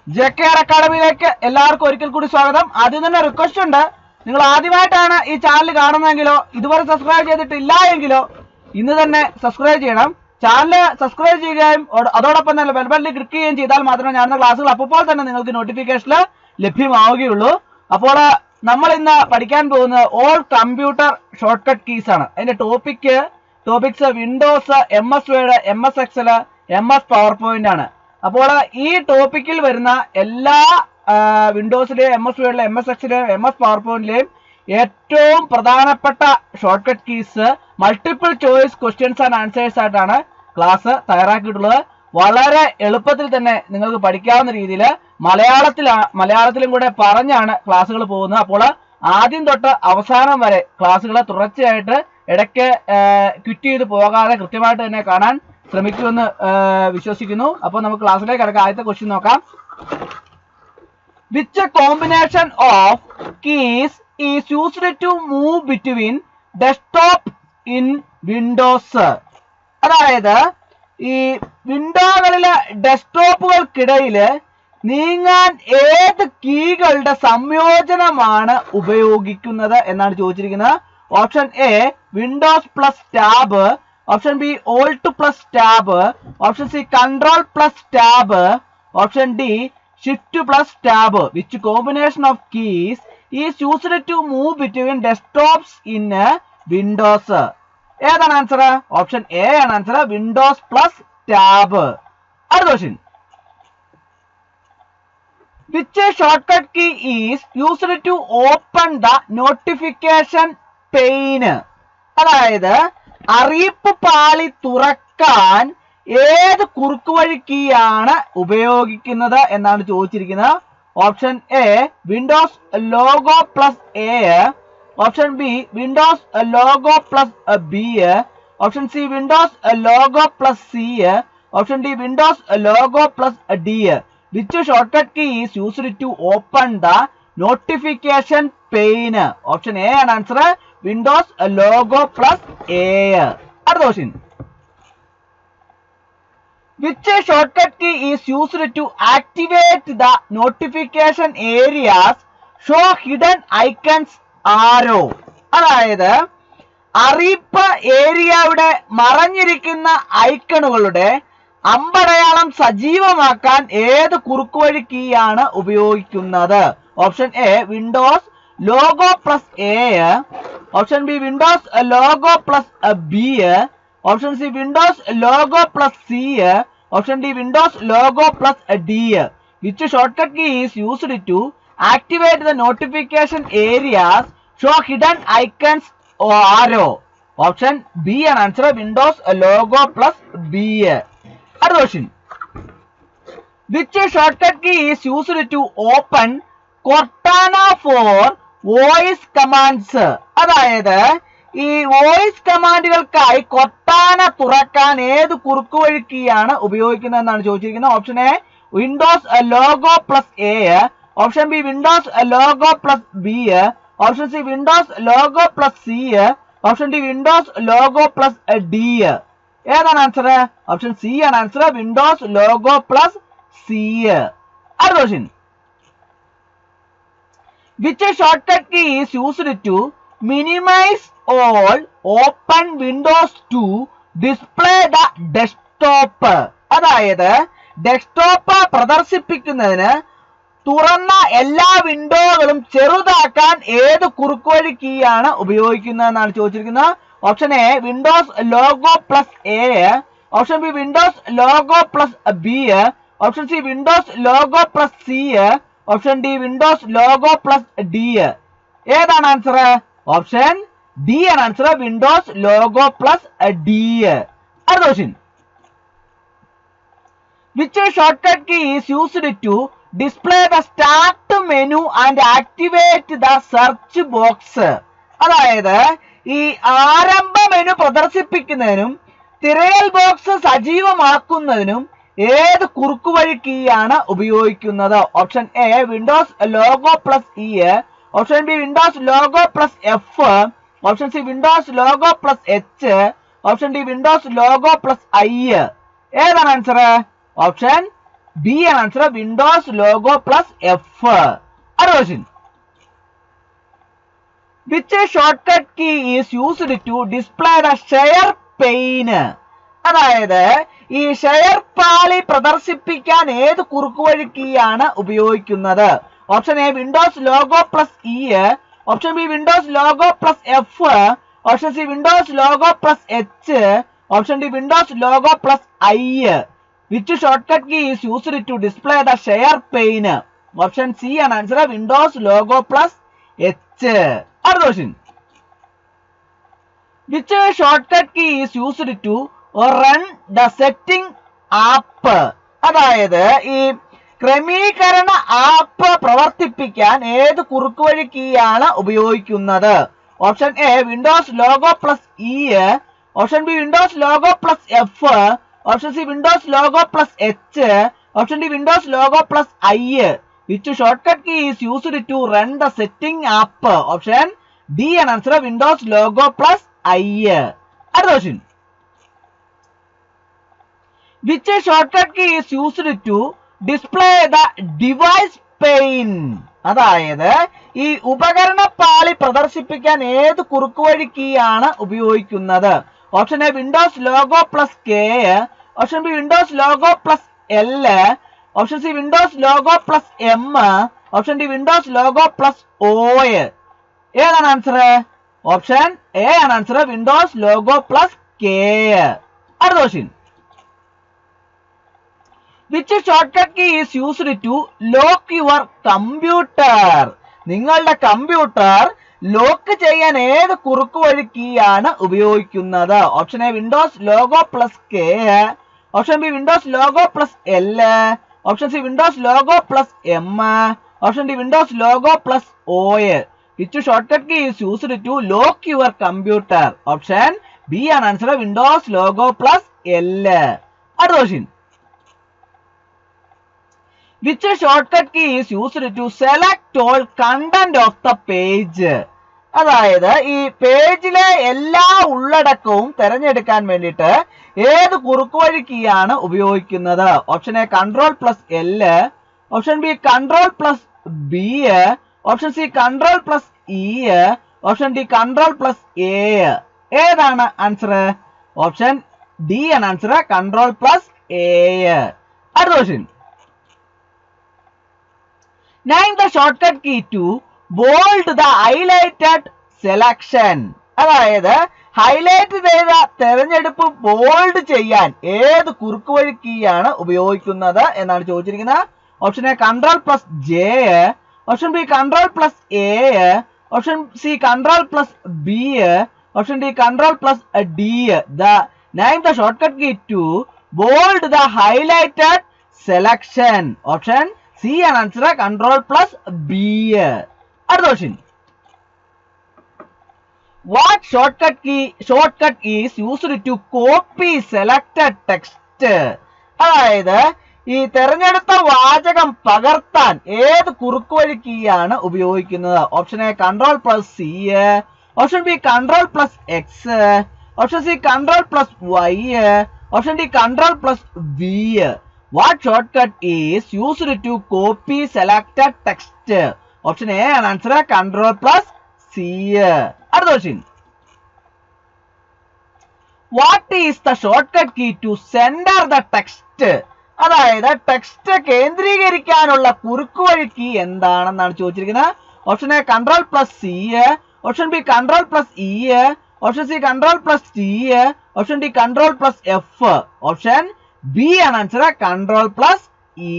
JKR അക്കാഡമിയിലേക്ക് എല്ലാവർക്കും ഒരിക്കൽ കൂടി സ്വാഗതം. ആദ്യം തന്നെ റിക്വസ്റ്റ് ഉണ്ട്, നിങ്ങൾ ആദ്യമായിട്ടാണ് ഈ ചാനൽ കാണുന്നതെങ്കിലോ ഇതുവരെ സബ്സ്ക്രൈബ് ചെയ്തിട്ടില്ല എങ്കിലോ ഇന്ന് തന്നെ സബ്സ്ക്രൈബ് ചെയ്യണം. ചാനൽ സബ്സ്ക്രൈബ് ചെയ്യുകയും അതോടൊപ്പം തന്നെ ബെൽ ബട്ടണിൽ ക്ലിക്ക് ചെയ്യുകയും ചെയ്താൽ മാത്രമേ ഞാനുള്ള ക്ലാസ്സുകൾ അപ്പോൾ തന്നെ നിങ്ങൾക്ക് നോട്ടിഫിക്കേഷൻ ലഭ്യമാവുകയുള്ളൂ. അപ്പോൾ നമ്മൾ ഇന്ന് പഠിക്കാൻ പോകുന്നത് all computer shortcut keys ആണ്. അതിന്റെ topics Windows, MS Word, MS Excel, MS PowerPoint ആണ്. അപ്പോൾ ഈ ടോപ്പിക്കിൽ വരുന്ന എല്ലാ വിൻഡോസിലെയും MS വേർഡിലെയും MS എക്സലിലെയും MS പവർ പോയിന്റിലെയും ഏറ്റവും പ്രധാനപ്പെട്ട shortcut keys multiple choice questions and answers ആയിട്ടാണ് ക്ലാസ് തയ്യാറാക്കിയിട്ടുള്ളത്. വളരെ എളുപ്പത്തിൽ തന്നെ നിങ്ങൾക്ക് പഠിക്കാവുന്ന രീതിയിൽ മലയാളത്തിലും കൂടെ പറഞ്ഞാണ് ക്ലാസ്സുകൾ പോകുന്നത്. അപ്പോൾ ആദ്യം തൊട്ട് അവസാനം വരെ ക്ലാസ്സുകൾ തുടർച്ചയായിട്ട് ഇടയ്ക്ക് ക്വിറ്റ് ചെയ്ത് പോകാതെ കൃത്യമായിട്ട് തന്നെ കാണാൻ ശ്രമിക്കുമെന്ന് വിശ്വസിക്കുന്നു. അപ്പോൾ നമുക്ക് ക്ലാസ്സിലേക്ക് കിടക്കാം. ആദ്യത്തെ ക്വസ്റ്റ്യൻ നോക്കാം. Which combination of keys is used to move between desktop in Windows? അതായത് ഈ വിൻഡോകളിലെ ഡെസ്ക്ടോപ്പുകൾക്കിടയിൽ നീങ്ങാൻ ഏത് കീകളുടെ സംയോജനമാണ് ഉപയോഗിക്കുന്നത് എന്നാണ് ചോദിച്ചിരിക്കുന്നത്. Option A Windows plus tab, option B alt plus tab, option C control plus tab, option D shift plus tab. Which combination of keys is used to move between desktops in Windows? ഏതാണ് answer? Option A ആണ് answer, Windows plus tab. അടുത്ത question. Which shortcut key is used to open the notification pane? അതായത് അറിയിപ്പ് പാളി തുറക്കാൻ ഏത് കുറുക്കുവഴി കീയാണ് ഉപയോഗിക്കുന്നത് എന്നാണ് ചോദിച്ചിരിക്കുന്നത്. Option A Windows logo plus A, option B Windows logo plus B, option C Windows logo plus C, option D Windows logo plus D. Which shortcut key is used to open the notification pane? Option A ആണ് answer, Windows logo plus A. അടുത്ത question. Which shortcut key is used to activate the notification areas show hidden icons arrow? അതായത് അറിയിപ്പ് ഏരിയയുടെ മറഞ്ഞിരിക്കുന്ന ഐക്കണുകളുടെ അമ്പടയാളം സജീവമാക്കാൻ ഏത് കുറുക്കുവഴി കീയാണ് ഉപയോഗിക്കുന്നത്? Option A Windows logo plus A, option B Windows logo plus B, option C Windows logo plus C, option D Windows logo plus D. Which shortcut key is used to activate the notification areas show hidden icons arrow? Option B ആണ് answer, Windows logo plus B. അടുത്ത question. Which shortcut key is used to open Cortana for voice commands? അതായത് ഈ voice കമാൻഡുകൾക്കായി കൊട്ടാന തുറക്കാൻ ഏത് കുറുക്കുവഴി കീയാണ് ഉപയോഗിക്കുന്നത് എന്നാണ് ചോദിച്ചിരിക്കുന്നത്. Option A Windows logo plus A, option B Windows logo plus B, option C Windows logo plus C, option D Windows logo plus D. ഏതാണ് ആൻസർ? ഓപ്ഷൻ സി ആണ് answer, Windows logo plus C. അടുത്ത question. Which shortcut key is used to minimise all open windows to display the desktop? അതായത് desktop പ്രദർശിപ്പിക്കുന്നതിന് തുറന്ന എല്ലാ വിൻഡോകളും ചെറുതാക്കാൻ ഏത് കുറുക്കുവഴി കീയാണ് ഉപയോഗിക്കുന്നത് എന്നാണ് ചോദിച്ചിരിക്കുന്നത്. Option A Windows logo plus A, option B Windows logo plus B, option C Windows logo plus C, option D Windows logo plus D. ഏതാണ് ആൻസർ? ഓപ്ഷൻ ഡി ആണ് answer, Windows logo plus D. അടുത്ത question. Which shortcut key is used to display the start menu and activate the search box? അതായത് ഈ ആരംഭ menu പ്രദർശിപ്പിക്കുന്നതിനും തിരയൽ box സജീവമാക്കുന്നതിനും ഏത് കുറുക്കുവഴി കീയാണ് ഉപയോഗിക്കുന്നത്? Option A Windows logo plus E, option B Windows logo plus F, option C Windows logo plus H, option D Windows logo plus I. ഏതാണ് answer? Option B ആണ് answer Windows logo plus F. അടുത്ത question. Which shortcut key is used to display the share pane? അതായത് ഈ share പാളി പ്രദർശിപ്പിക്കാൻ ഏത് കുറുക്കുവഴി key ആണ് ഉപയോഗിക്കുന്നത്? Option A Windows logo plus E, option B Windows logo plus F, option C Windows logo plus H, option D Windows logo plus I. Which shortcut key is used to display the share pane? Option C ആണ് answer Windows logo plus H. അടുത്ത question. Which shortcut key is used to run the setting app? അതായത് ഈ ക്രമീകരണ app പ്രവർത്തിപ്പിക്കാൻ ഏത് കുറുക്കുവഴി key ആണ് ഉപയോഗിക്കുന്നത്? Option A Windows logo plus E, option B Windows logo plus F, option C Windows logo plus H, option D Windows logo plus I. Which shortcut key is used to run the setting app? Option D ആണ് answer Windows logo plus I. അടുത്ത question. Which shortcut key is used to display the device pane? അതായത് ഈ ഉപകരണ പാളി പ്രദർശിപ്പിക്കാൻ ഏത് കുറുക്കുവഴി key ആണ് ഉപയോഗിക്കുന്നത്? Option A Windows logo plus K, option B Windows logo plus L, option C Windows logo plus M, option D Windows logo plus O. ഏതാണ് ആൻസർ? ഓപ്ഷൻ എ ആണ് answer Windows logo plus K. അടുത്ത question. Which shortcut key is used to lock your computer? നിങ്ങളുടെ computer lock ചെയ്യാൻ ഏത് കുറുക്കുവഴി key ആണ് ഉപയോഗിക്കുന്നത്? Option A Windows logo plus K, option B Windows logo plus L, option C Windows logo plus M, option D Windows logo plus O. Which shortcut key is used to lock your computer? Option B ആണ് answer Windows logo plus L. അടുത്ത question. Which shortcut key is used to select all content of the page? അതായത് ഈ പേജിലെ എല്ലാ ഉള്ളടക്കവും തിരഞ്ഞെടുക്കാൻ വേണ്ടിയിട്ട് ഏത് കുറുക്കുവഴി കീ ആണ് ഉപയോഗിക്കുന്നത്? Option A control plus L, option B control plus B, option C control plus E, option D control plus A. ഏതാണ് ആൻസർ? ഓപ്ഷൻ ഡി ആണ് ആൻസർ കൺട്രോൾ പ്ലസ് എ. അടുത്ത question. Name the shortcut key to bold the highlighted selection. അതായത് highlight ചെയ്ത തെരഞ്ഞെടുപ്പ് bold ചെയ്യാൻ ഏത് കുറുക്കുവഴി key ആണ് ഉപയോഗിക്കുന്നത് എന്നാണ് ചോദിച്ചിരിക്കുന്നത്. Option A control plus J, option B control plus A, option C control plus B, option D control plus D. Name the shortcut key to bold the highlighted selection. Option C ആണ് answer control plus B. അടുത്ത question. What shortcut is used to copy selected text? അതായത് ഈ തെരഞ്ഞെടുത്ത വാചകം പകർത്താൻ ഏത് കുറുക്കുവഴി key ആണ് ഉപയോഗിക്കുന്നത്? Option A control plus C, option B control plus X, option C control plus Y, option D control plus V. What shortcut is used to copy selected text? Option A ആണ് answer control plus C. അടുത്ത question. What is the shortcut key to center the text? അതായത് text കേന്ദ്രീകരിക്കാനുള്ള കുറുക്കുവഴി key എന്താണെന്നാണ് ചോദിച്ചിരിക്കുന്നത്. Option A control plus C, option B control plus E, option C control plus T, option D control plus F. Option B ആണ് answer control plus E.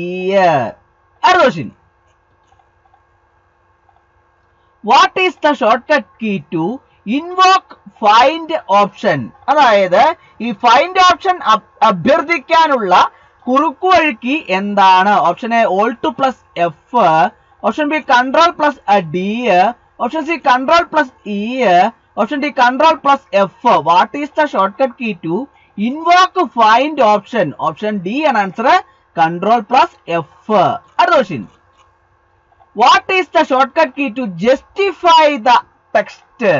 അടുത്ത question. What is the shortcut key to invoke find option? അതായത് ഈ find option അഭ്യർത്ഥിക്കാനുള്ള കുറുക്കുവഴി key എന്താണ്? Option A alt plus F, option B control plus D, option C control plus E, option D control plus F. What is the shortcut key to invoke find option? Option D ആണ് answer control plus F. അടുത്ത question. What is the shortcut key to justify the text?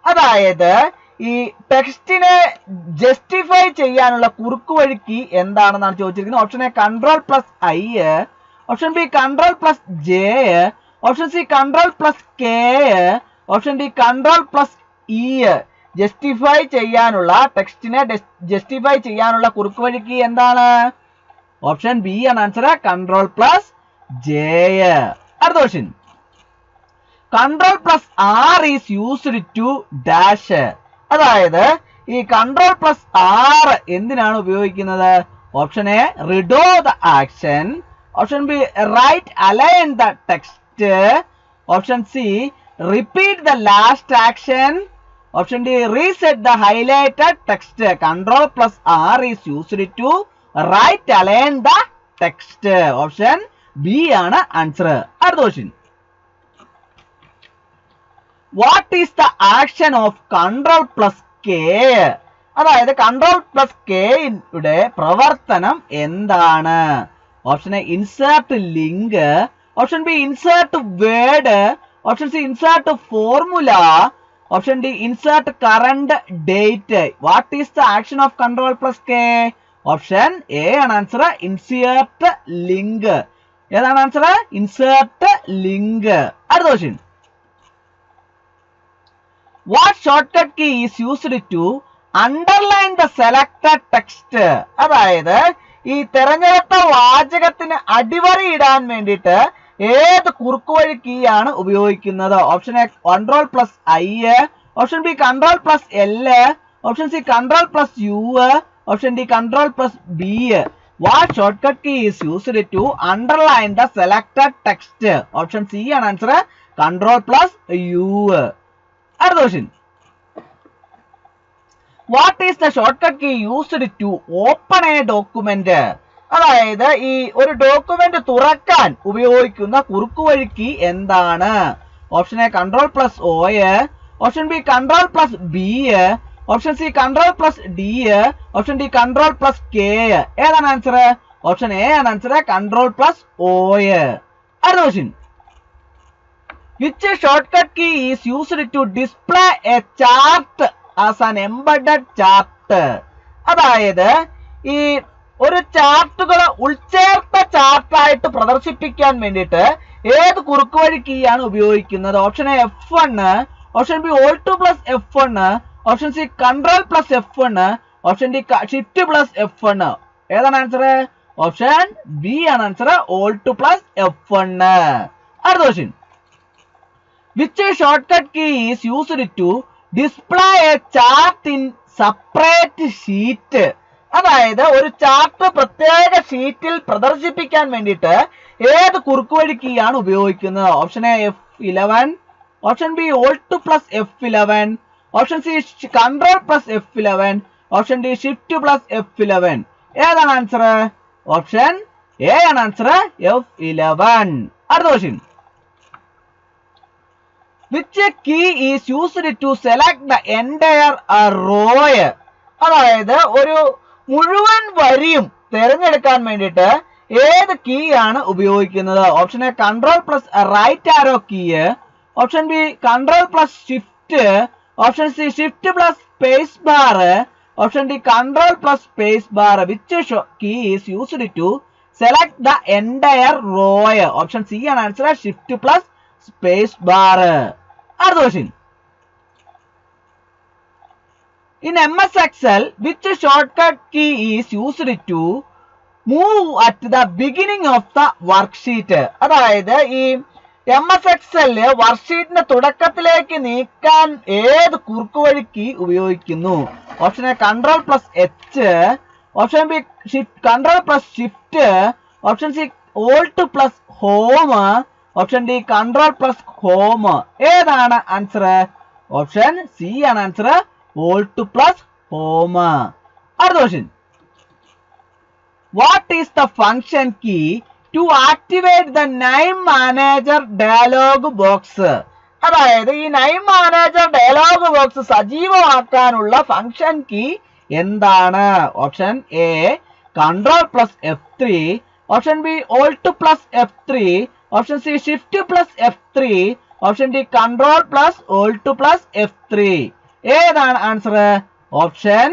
അതായത് ഈ ടെക്സ്റ്റിനെ justify ചെയ്യാനുള്ള കുറുക്കുവഴി key എന്താണെന്നാണ് ചോദിച്ചിരിക്കുന്നത്. Option A control plus I, option B control plus J, option C control plus K, option D control plus E. Justify ചെയ്യാനുള്ള ടെക്സ്റ്റിനെ justify ചെയ്യാനുള്ള കുറുക്കുവഴി കീ എന്താണ്? ഓപ്ഷൻ ബി ആണ് ആൻസർ, കൺട്രോൾ പ്ലസ് ജെ. അടുത്ത question, control plus R is used to dash. അതായത് ഈ control plus R എന്തിനാണ് ഉപയോഗിക്കുന്നത്? Option A redo the action, option B right align the text, option C repeat the last action, option D reset the highlighted text. Control plus R is used to right align the text. Option B ആണ് answer. അടുത്ത question, what is the action of control plus K? അതായത് control plus കെയുടെ പ്രവർത്തനം എന്താണ്? Option A insert link, option B insert word, option C insert formula, option D insert current date. What is the action of control plus K? Option A ആണ് answer, insert link. ഏതാണ് answer? Insert link. അടുത്ത question, what shortcut key is used to underline the selected text? അതായത് ഈ തെരഞ്ഞെടുത്ത വാചകത്തിന് അടിവരയിടാൻ വേണ്ടിയിട്ട് ഏത് കുറുക്കുവഴി key ആണ് ഉപയോഗിക്കുന്നത്? Option A control plus I, option B control plus L, option C control plus U, option D control plus B. what shortcut key is used to underline the selected text? Option C ആണ് answer, control plus U. അടുത്ത question, what is the shortcut key used to open a document? അതായത് ഈ ഒരു document തുറക്കാൻ ഉപയോഗിക്കുന്ന കുറുക്കുവഴി key എന്താണ്? Option A control plus O, option B control plus B, option C control plus D, option D control plus K. ഏതാണ് answer? Option A ആണ് answer, control plus O. അടുത്ത question, which shortcut key is used to display a chart as an embedded chart? അതായത് ഈ ഒരു ചാർട്ടുകളെ ഉൾച്ചേർത്ത ചാർട്ടായിട്ട് പ്രദർശിപ്പിക്കാൻ വേണ്ടിയിട്ട് ഏത് കുറുക്കുവഴി കീ ആണ് ഉപയോഗിക്കുന്നത്? Option A F1, option B Alt plus F1, option C control plus F1, option D shift plus F1. ഏതാണ് ആൻസർ? ഓപ്ഷൻ ബി ആണ് ആൻസർ, Alt പ്ലസ് F1. അടുത്ത question, which shortcut key is used to display a chart in separate sheet? അതായത് ഒരു chart പ്രത്യേക ഷീറ്റിൽ പ്രദർശിപ്പിക്കാൻ വേണ്ടിയിട്ട് ഏത് കുറുക്കുവഴി കീ ആണ് ഉപയോഗിക്കുന്നത്? Option A F11, option B Alt plus F11, option C control plus F11, option D shift plus F11. ഏതാണ് ആൻസർ? ഓപ്ഷൻ എ ആണ് ആൻസർ, F11. അടുത്ത question, which key is used to select the entire row? അതായത് ഒരു മുഴുവൻ വരിയും തിരഞ്ഞെടുക്കാൻ വേണ്ടിയിട്ട് ഏത് കീ ആണ് ഉപയോഗിക്കുന്നത്? Option A control plus right arrow key, option B control plus shift, option C shift plus space bar, option D control plus space bar. which key is used to select the entire row? Option C ആണ് answer, shift plus space bar. അടുത്ത question, in MS Excel which shortcut key is used to move at the beginning of the worksheet? അതായത് ഈ MS Excel വർക്ക്ഷീറ്റിന്റെ തുടക്കത്തിലേക്ക് നീക്കാൻ ഏത് കുറുക്കുവഴി key ഉപയോഗിക്കുന്നു? Option A control plus H, option B control plus shift, option C Alt plus home, option D control plus home. ഏതാണ് answer? Option C ആണ് answer, Alt plus home. അടുത്ത question, what is the function key to activate the name manager dialog box? അതായത് ഈ name manager dialog box സജീവമാക്കാനുള്ള function key എന്താണ്? Option A control plus F3, option B Alt plus F3, option C shift plus F3, option D control plus Alt plus F3. ഏതാണ് answer? Option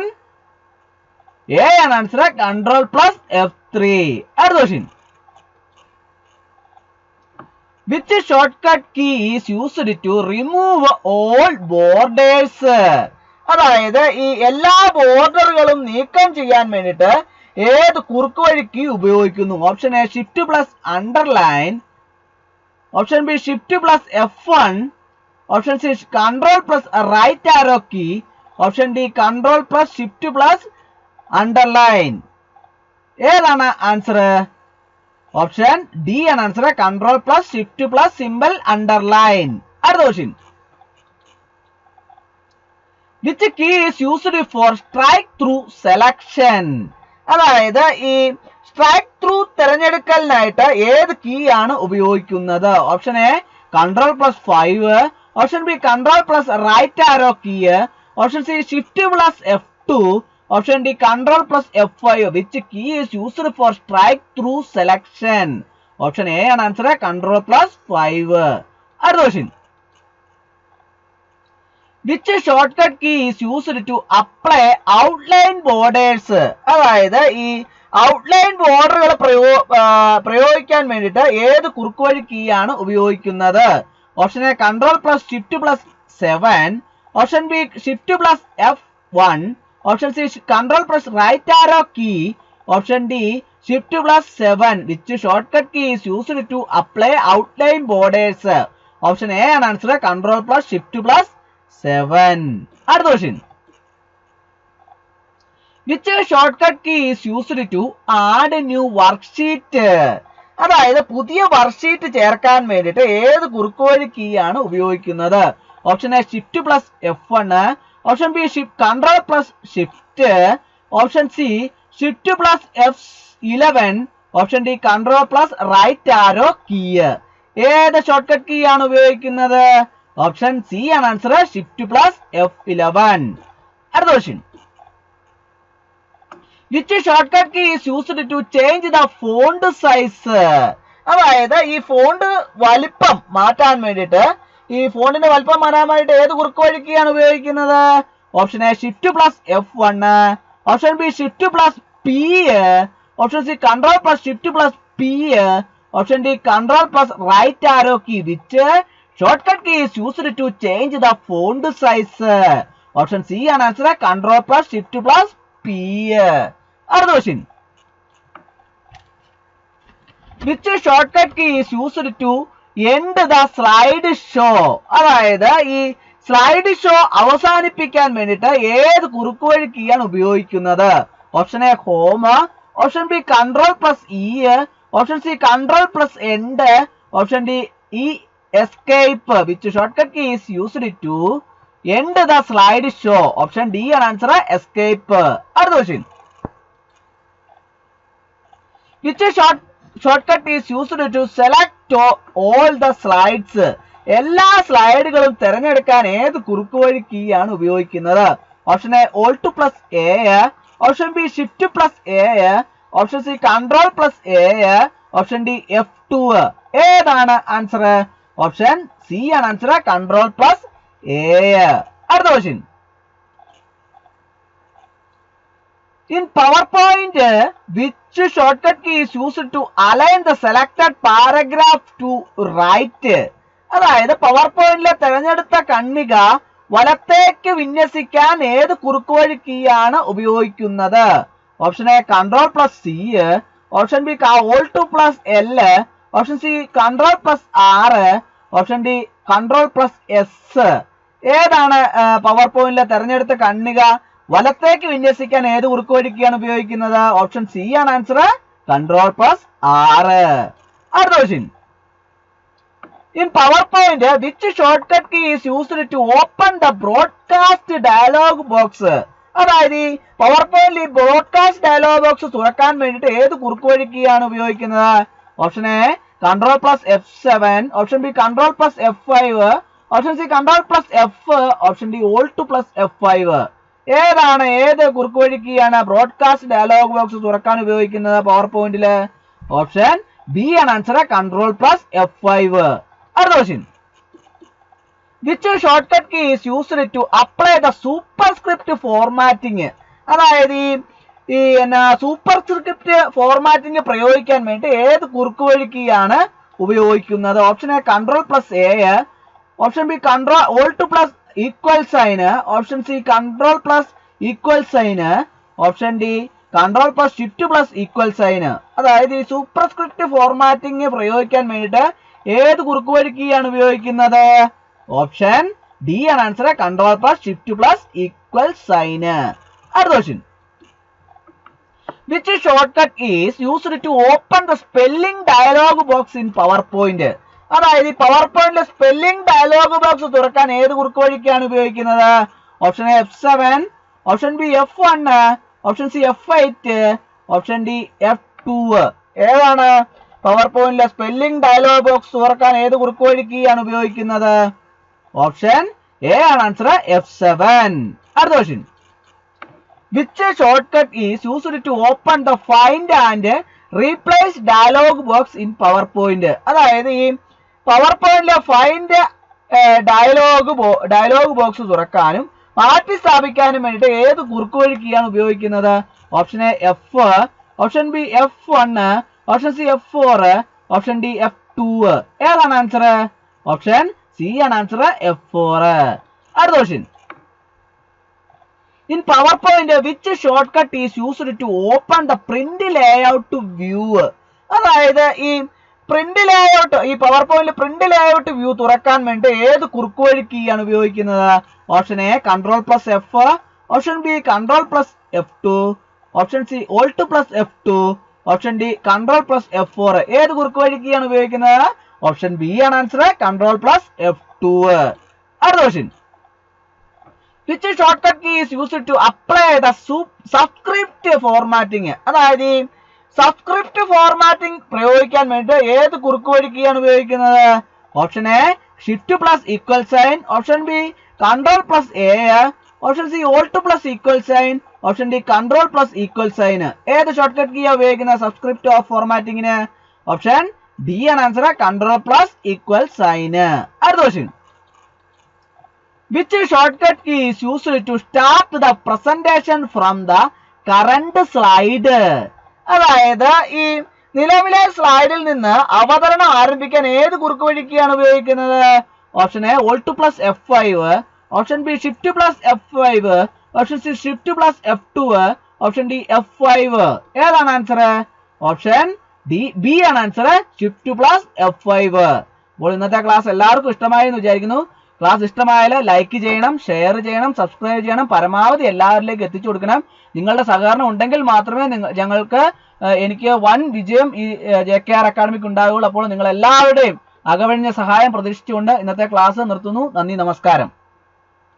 A ആണ് answer. Control plus F3. അടുത്ത question. Which shortcut key is used to remove all borders? അതായത് ഈ എല്ലാ ബോർഡറുകളും നീക്കം ചെയ്യാൻ വേണ്ടിയിട്ട് ഏത് കുറുക്ക് വഴി കീ ഉപയോഗിക്കുന്നു? Option A shift plus underline, option B shift plus F1, option C control plus right arrow key, option D control plus shift plus underline. ഏതാണ് ആൻസർ? ഓപ്ഷൻ ഡി ആണ് answer. Control plus shift plus simple underline. അടുത്ത question. Which key is used for strike through selection? അതായത് ഈ strike through തിരഞ്ഞെടുക്കലിനായിട്ട് ഏത് key ആണ് ഉപയോഗിക്കുന്നത്? Option A control plus 5, option B control plus right arrow key, option C shift plus F2, option D control plus F5. Which key is used for strike through selection? Option A ആണ് answer. Control plus 5. അടുത്ത question. Which shortcut key is used to apply outline borders? അതായത് ഈ outline ബോർഡറുകൾ പ്രയോഗിക്കാൻ വേണ്ടിയിട്ട് ഏത് കുറുക്ക് വഴി key ആണ് ഉപയോഗിക്കുന്നത്? Option A control plus shift plus 7, option B shift plus F1, option C control plus right arrow key, option D shift plus 7. Which shortcut key is used to apply outline borders? Option A ആണ് answer. Control plus shift plus 7. അടുത്ത question. Which shortcut key is used to add new worksheet? അതായത് പുതിയ worksheet ചേർക്കാൻ വേണ്ടിയിട്ട് ഏത് കുറുക്ക് വഴി key ആണ് ഉപയോഗിക്കുന്നത്? Option A shift plus F1, option B control plus shift, option C shift plus F11, option D control plus right arrow key. ഏത് ഷോർട്ട്കട്ട് കീ ആണ് ഉപയോഗിക്കുന്നത്? ഓപ്ഷൻ സി ആണ് ആൻസർ. Shift plus F11. അടുത്ത question. Which shortcut key is used to change the font size? അതായത് ഈ font വലിപ്പം മാറ്റാൻ വേണ്ടിയിട്ട് ഈ ഫോണ്ടിന്റെ വലിപ്പം മാറ്റാൻ വേണ്ടിയിട്ട് ഏത് കുറുക്ക് വഴി കീ ആണ് ഉപയോഗിക്കുന്നത്? Option A shift plus F1, option B shift plus P, option C control plus shift plus P, option D control plus right arrow key. Which shortcut key is used to change the font size? Option C ആണ് answer. Control plus shift plus P. അടുത്ത question. Which shortcut key is used to end the slide show? അതായത് ഈ slide show അവസാനിപ്പിക്കാൻ വേണ്ടിയിട്ട് ഏത് കുറുക്ക് വഴി key ആണ് ഉപയോഗിക്കുന്നത്? Option A home, option B control plus E, option C control plus end, option D escape. Which shortcut key is used to end the slide show? ഓപ്ഷൻ ഡി ആണ് ആൻസർ. എസ്കേപ്പ്. അടുത്ത question. Which shortcut is used to select all the slides? എല്ലാ സ്ലൈഡുകളും തിരഞ്ഞെടുക്കാൻ ഏത് കുറുക്ക് വഴി key ആണ് ഉപയോഗിക്കുന്നത്? Option A Alt plus A, option B shift plus A, option C control plus A, option D F2. ഏതാണ് answer? Option C ആണ് answer. Control plus A. അടുത്ത question. In PowerPoint, which shortcut key is used to align the selected paragraph to right? അതായത് power പോയിന്റിലെ തിരഞ്ഞെടുത്ത ഖണ്ഡിക വലത്തേക്ക് വിന്യസിക്കാൻ ഏത് കുറുക്ക് വഴി കീ ആണ് ഉപയോഗിക്കുന്നത്? Option A control plus C, option B Alt plus L, option C control plus R, option D control plus S. ഏതാണ് പവർ പോയിന്റിലെ തിരഞ്ഞെടുത്ത ഖണ്ഡിക വലത്തേക്ക് വിന്യസിക്കാൻ ഏത് കുറുക്ക് വഴി കീ ആണ് ഉപയോഗിക്കുന്നത്? ഓപ്ഷൻ സി ആണ് ആൻസർ. Control plus R. അടുത്ത question. In PowerPoint, which shortcut key is used to open the broadcast dialog box? അതായത് ഈ പവർ പോയിന്റിൽ ഈ ബ്രോഡ്കാസ്റ്റ് ഡയലോഗ് ബോക്സ് തുറക്കാൻ വേണ്ടിയിട്ട് ഏത് കുറുക്ക് വഴി കീ ആണ് ഉപയോഗിക്കുന്നത്? Option A control plus F7, option B control plus F5, option C control plus F, option D Alt plus F5. ഏതാണ് ഏത് കുറുക്ക് വഴി കീ ആണ് ബ്രോഡ്കാസ്റ്റ് ഡയലോഗ് ബോക്സ് തുറക്കാൻ ഉപയോഗിക്കുന്നത് പവർ പോയിന്റില്? ഓപ്ഷൻ ബി ആണ് ആൻസർ. Control plus F5. അടുത്ത question. Which shortcut key is used to apply the superscript formatting? അതായത് ഈ സൂപ്പർസ്ക്രിപ്റ്റ് ഫോർമാറ്റിംഗ് പ്രയോഗിക്കാൻ വേണ്ടി ഏത് കുറുക്കുവഴി കീ ആണ് ഉപയോഗിക്കുന്നത്? Option A control plus A, option B control alt plus equal sign, option C control plus equal sign, option D control plus shift plus equal sign. അതായത് ഈ സൂപ്പർസ്ക്രിപ്റ്റ് ഫോർമാറ്റിംഗ് പ്രയോഗിക്കാൻ വേണ്ടിയിട്ട് ഏത് കുറുക്കുവഴി കീ ആണ് ഉപയോഗിക്കുന്നത്? ഓപ്ഷൻ ഡി ആണ് answer, control plus shift plus equal sign. അടുത്ത question, which shortcut is used to open the spelling dialog box in PowerPoint? അതായത് ഈ പവർ പോയിന്റിലെ സ്പെല്ലിംഗ് ഡയലോഗ് ബോക്സ് തുറക്കാൻ ഏത് കുറുക്കുവഴിക്കാണ് ഉപയോഗിക്കുന്നത്? Option A F7, option B F1, option C F8, option D F2. ഏതാണ് power പോയിന്റിലെ spelling dialogue box തുറക്കാൻ ഏത് കുറുക്കുവഴിക്കാണ് ഉപയോഗിക്കുന്നത്? ഓപ്ഷൻ എ ആണ് ആൻസർ, F7. അടുത്ത question, which shortcut is used to open the find and replace dialog box in PowerPoint? അതായത് ഈ power പോയിന്റിലെ ഫൈൻഡ് ഡയലോഗ് ബോക്സ് തുറക്കാനും മാറ്റി സ്ഥാപിക്കാനും വേണ്ടിയിട്ട് ഏത് കുറുക്കുവഴി കീയാണ് ഉപയോഗിക്കുന്നത്? Option A F, option B F1, option C F4, option D F2. ഏതാണ് ആൻസർ? ഓപ്ഷൻ സി ആണ് ആൻസർ, F4. അടുത്ത question, in PowerPoint which shortcut is used to open the print layout view? അതായത് ഈ പ്രിന്റ് ലേഔട്ട്, ഈ power പോയിന്റിൽ print layout view തുറക്കാൻ വേണ്ടി ഏത് കുറുക്കുവഴി കീ ആണ് ഉപയോഗിക്കുന്നത്? Option A control plus F, option B control plus F2, option C alt plus F2, option D control plus F4. ഏത് കുറുക്കുവഴി കീ ആണ് ഉപയോഗിക്കുന്നത്? ഓപ്ഷൻ ബി ആണ് ആൻസർ, കൺട്രോൾ പ്ലസ് F2. അടുത്ത question, which shortcut key is used to apply the subscript formatting? അതായത് ഈ subscript formatting പ്രയോഗിക്കാൻ വേണ്ടി ഏത് കുറുക്കുവഴി കീയാണ് ഉപയോഗിക്കുന്നത്? Option A shift plus equal sign, option B control plus A, option C alt plus equal sign, option D control plus equal sign. ഏത് shortcut കീയാണ് ഉപയോഗിക്കുന്നത് സബ്സ്ക്രിപ്റ്റ് ഓഫ് ഫോർമാറ്റിംഗിന്? ഓപ്ഷൻ ഡി ആണ് answer, control plus equal sign. അടുത്ത question, which shortcut key is used to start the presentation from the current slide? അതായത് ഈ നിലവിലെ സ്ലൈഡിൽ നിന്ന് അവതരണം ആരംഭിക്കാൻ ഏത് കുറുക്കുവഴി കീയാണ് ഉപയോഗിക്കുന്നത്? Option A alt plus F5, option B shift plus F5, option C shift plus F2, option D F5. ഏതാണ് ആൻസർ? ഓപ്ഷൻ ഡി ബി ആണ് ആൻസർ, ഷിഫ്റ്റ് പ്ലസ് F5. അപ്പോൾ ഇന്നത്തെ ക്ലാസ് എല്ലാവർക്കും ഇഷ്ടമായി എന്ന് വിചാരിക്കുന്നു. ക്ലാസ് ഇഷ്ടമായാൽ ലൈക്ക് ചെയ്യണം, ഷെയർ ചെയ്യണം, സബ്സ്ക്രൈബ് ചെയ്യണം, പരമാവധി എല്ലാവരിലേക്ക് എത്തിച്ചു കൊടുക്കണം. നിങ്ങളുടെ സഹകരണം ഉണ്ടെങ്കിൽ മാത്രമേ ഞങ്ങൾക്ക് എനിക്ക് വൻ വിജയം ഈ JKR അക്കാഡമിക്ക് ഉണ്ടാവുകയുള്ളൂ. അപ്പോൾ നിങ്ങൾ എല്ലാവരുടെയും അകവഴിഞ്ഞ സഹായം പ്രതീക്ഷിച്ചുകൊണ്ട് ഇന്നത്തെ ക്ലാസ് നിർത്തുന്നു. നന്ദി, നമസ്കാരം.